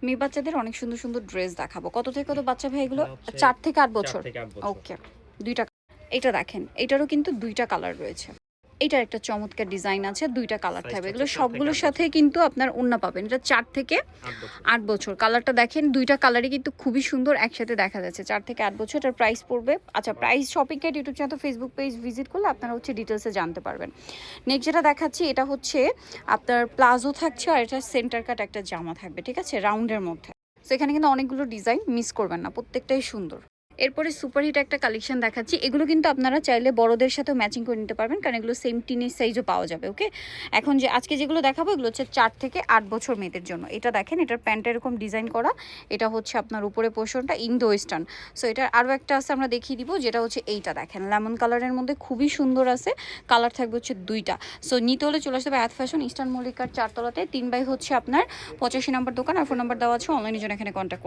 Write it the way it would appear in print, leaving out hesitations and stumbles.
মেয়ে বাচ্চাদের অনেক সুন্দর সুন্দর ড্রেস দেখাবো। কত থেকে কত বাচ্চা ভাই এগুলো? 4 থেকে 8 বছর। ওকে, দুইটা। এটা দেখেন, এটারও কিন্তু দুইটা কালার রয়েছে। এটার একটা চমৎকার ডিজাইন আছে, দুইটা কালার থাকবে। এগুলো সবগুলোর সাথে কিন্তু আপনার ওড়না পাবেন। এটা 4 থেকে 8 বছর। কালারটা দেখেন, দুইটা কালারই কিন্তু খুবই সুন্দর একসাথে দেখা যাচ্ছে। 4 থেকে 8 বছর। এটার প্রাইস পড়বে, আচ্ছা price shopping guide YouTube channel, Facebook page visit করলে আপনারা হচ্ছে ডিটেলসে জানতে পারবেন। নেক্সট যেটা দেখাচ্ছি, এটা হচ্ছে আপনার প্লাজো থাকছে, আর এটা সেন্টার কাট একটা জামা থাকবে, ঠিক আছে, রাউন্ডের মধ্যে। তো এখানে কিন্তু অনেকগুলো ডিজাইন, মিস করবেন না, প্রত্যেকটাই সুন্দর। এরপরে সুপারহিট একটা কালেকশন দেখাচ্ছি। এগুলো কিন্তু আপনারা চাইলে বড়দের সাথেও ম্যাচিং করে নিতে পারবেন, কারণ এগুলো সেম টিনের সাইজও পাওয়া যাবে। ওকে, এখন যে আজকে যেগুলো দেখাবো এগুলো হচ্ছে 4 থেকে 8 বছর মেয়েদের জন্য। এটা দেখেন, এটার প্যান্টটা এরকম ডিজাইন করা। এটা হচ্ছে আপনার উপরে পোর্শনটা ইন্দো ওয়েস্টার্ন। সো এটার আরও একটা আছে, আমরা দেখিয়ে দিব, যেটা হচ্ছে এইটা দেখেন, লেমন কালারের মধ্যে খুবই সুন্দর আছে। কালার থাকবে হচ্ছে দুইটা। সো নিতে হলে চলে আসতে হবে আয়াত ফ্যাশন, ইস্টার্ন মল্লিকার 4 তলাতে, 3 বাই হচ্ছে আপনার 85 নম্বর দোকান। আর ফোন নাম্বার দেওয়া আছে, অনলাইনের জন্য এখানে কন্ট্যাক্ট